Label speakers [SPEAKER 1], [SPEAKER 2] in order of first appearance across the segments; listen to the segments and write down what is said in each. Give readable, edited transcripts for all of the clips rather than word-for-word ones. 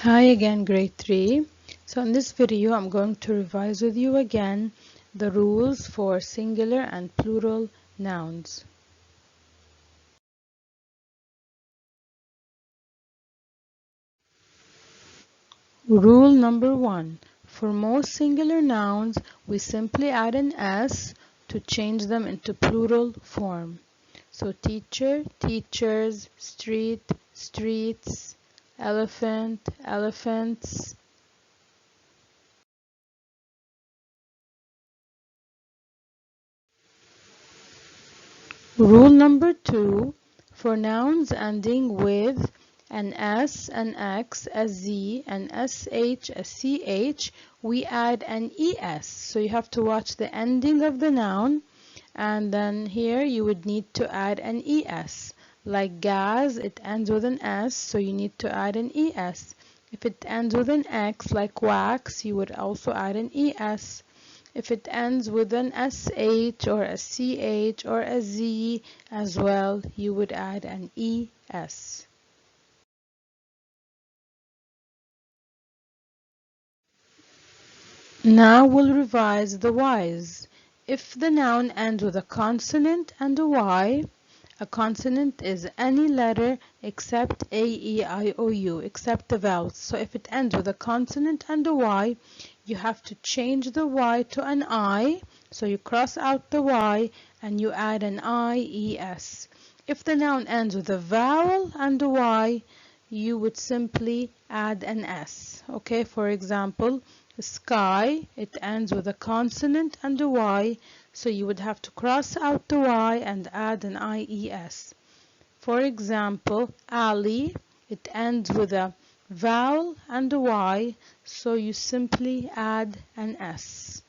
[SPEAKER 1] Hi again, grade 3. So in this video, I'm going to revise with you again the rules for singular and plural nouns. Rule number 1. For most singular nouns, we simply add an S to change them into plural form. So teacher, teachers, street, streets, elephant, elephants. Rule number 2, for nouns ending with an S, an X, a Z, an SH, a CH, we add an ES. So you have to watch the ending of the noun, and then here you would need to add an ES. Like gas, it ends with an S, so you need to add an ES. If it ends with an X, like wax, you would also add an ES. If it ends with an SH or a CH or a Z as well, you would add an ES. Now we'll revise the Ys. If the noun ends with a consonant and a Y, a consonant is any letter except A, E, I, O, U, except the vowels. So if it ends with a consonant and a Y, you have to change the Y to an I. So you cross out the Y and you add an IES. If the noun ends with a vowel and a Y, you would simply add an S. Okay, for example, sky, it ends with a consonant and a Y, so you would have to cross out the Y and add an IES. For example, alley, it ends with a vowel and a Y, so you simply add an S.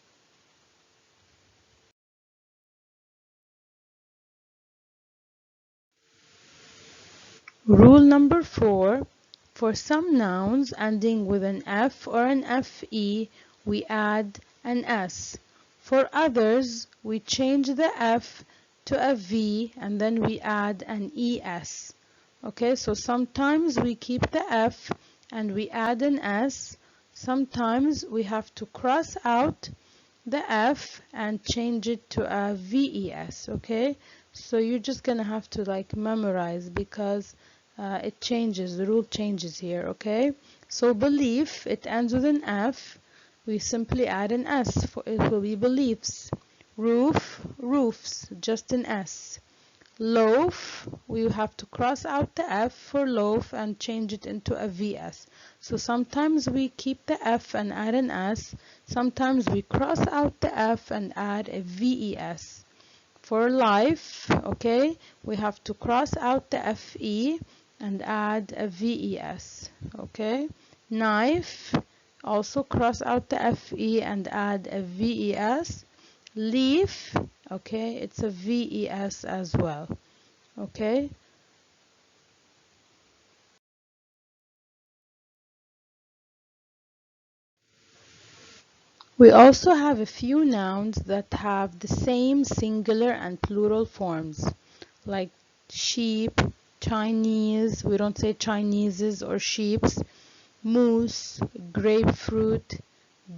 [SPEAKER 1] Rule number 4, for some nouns ending with an F or an FE, we add an S. For others, we change the F to a V and then we add an ES. Okay, so sometimes we keep the F and we add an S. Sometimes we have to cross out the F and change it to a VES. Okay, so you're just gonna have to like memorize because it changes, the rule changes here. Okay, so belief, it ends with an F, we simply add an S, for it will be beliefs. Roof, roofs, just an S. Loaf, we have to cross out the F for loaf and change it into a VS. So sometimes we keep the F and add an S, sometimes we cross out the F and add a VES. For life, okay, we have to cross out the FE and add a VES. Okay, knife, also cross out the FE and add a VES. Leaf, okay, it's a VES as well. Okay, we also have a few nouns that have the same singular and plural forms, like sheep, Chinese, we don't say Chineses or sheeps, moose, grapefruit,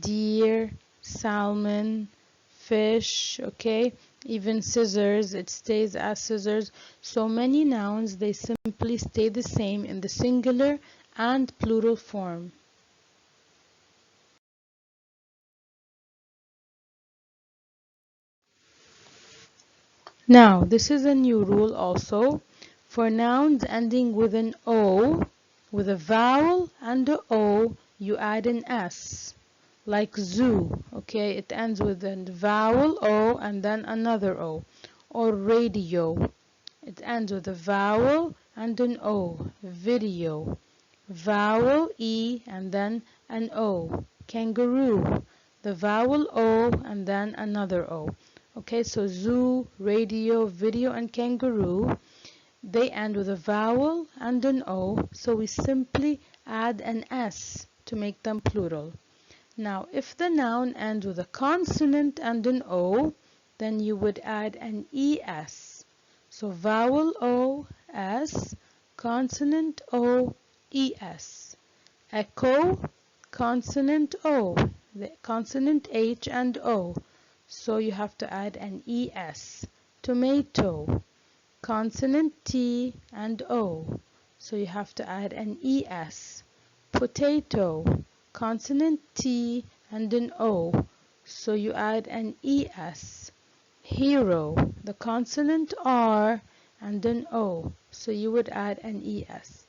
[SPEAKER 1] deer, salmon, fish, okay, even scissors, it stays as scissors. So many nouns, they simply stay the same in the singular and plural form. Now, this is a new rule also. For nouns ending with an O, with a vowel and a O, you add an S. Like zoo, okay, it ends with a vowel O and then another O. Or radio, it ends with a vowel and an O. Video, vowel E and then an O. Kangaroo, the vowel O and then another O. Okay, so zoo, radio, video, and kangaroo, they end with a vowel and an O, so we simply add an S to make them plural. Now, if the noun ends with a consonant and an O, then you would add an ES. So vowel O, S, consonant O, ES. Echo, consonant O, the consonant H and O. So you have to add an ES. Tomato, consonant T and O. So you have to add an ES. Potato, consonant T and an O. So you add an ES. Hero, the consonant R and an O. So you would add an ES.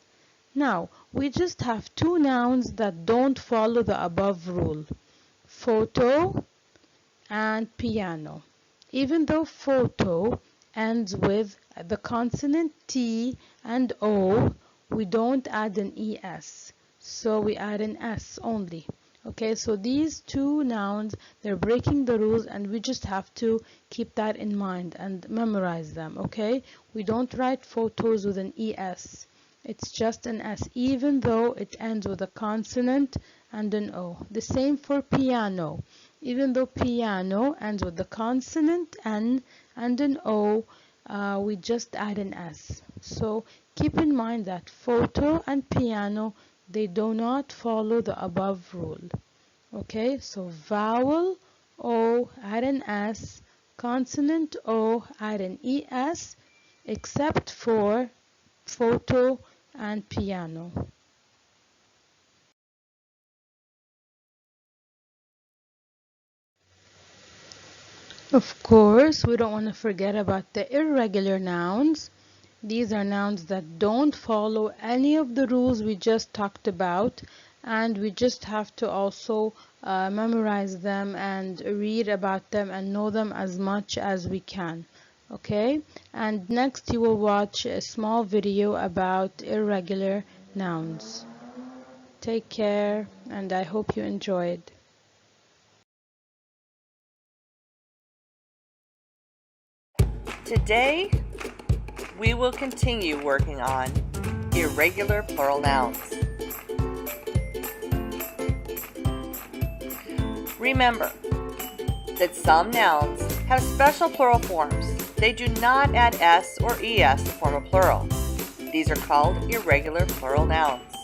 [SPEAKER 1] Now, we just have two nouns that don't follow the above rule. Photo and piano. Even though photo ends with the consonant T and O, we don't add an ES. So we add an S only. Okay, so these two nouns, they're breaking the rules and we just have to keep that in mind and memorize them, okay? We don't write photos with an ES. It's just an S, even though it ends with a consonant and an O. The same for piano. Even though piano ends with the consonant N and an O, we just add an S. So keep in mind that photo and piano, they do not follow the above rule. Okay, so vowel O, add an S, consonant O, add an ES, except for photo and piano. Of course, we don't want to forget about the irregular nouns. These are nouns that don't follow any of the rules we just talked about, and we just have to also memorize them and read about them and know them as much as we can. Okay, and next you will watch a small video about irregular nouns. Take care, and I hope you enjoyed.
[SPEAKER 2] Today, we will continue working on irregular plural nouns. Remember that some nouns have special plural forms. They do not add S or ES to form a plural. These are called irregular plural nouns.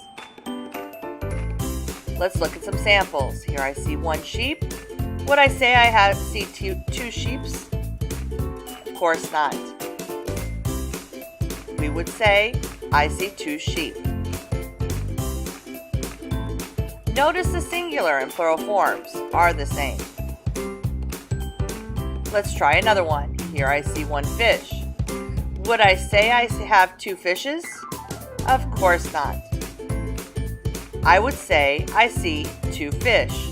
[SPEAKER 2] Let's look at some samples. Here I see one sheep. Would I say I see two sheeps? Of course not. We would say, I see two sheep. Notice the singular and plural forms are the same. Let's try another one. Here I see one fish. Would I say I have two fishes? Of course not. I would say I see two fish.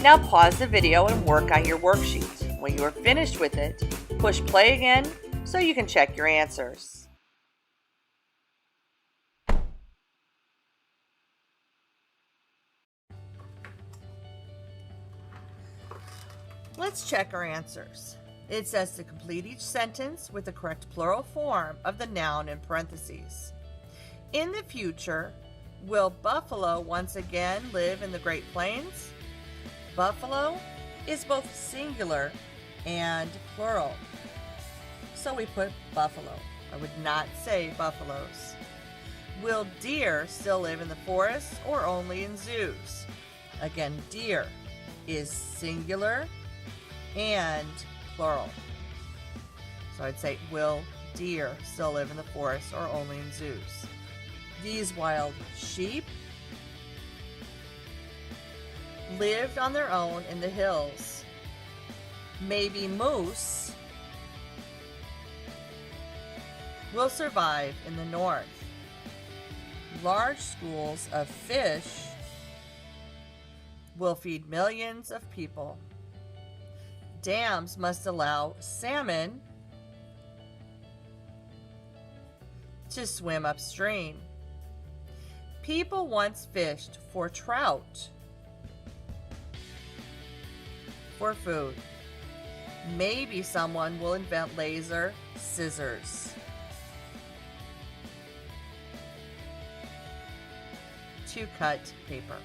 [SPEAKER 2] Now pause the video and work on your worksheet. When you are finished with it, push play again so you can check your answers. Let's check our answers. It says to complete each sentence with the correct plural form of the noun in parentheses. In the future, will buffalo once again live in the Great Plains? Buffalo is both singular and plural. So we put buffalo. I would not say buffaloes. Will deer still live in the forests or only in zoos? Again, deer is singular and plural. So I'd say, will deer still live in the forest or only in zoos? These wild sheep lived on their own in the hills. Maybe moose will survive in the north. Large schools of fish will feed millions of people. Dams must allow salmon to swim upstream. People once fished for trout for food. Maybe someone will invent laser scissors to cut paper.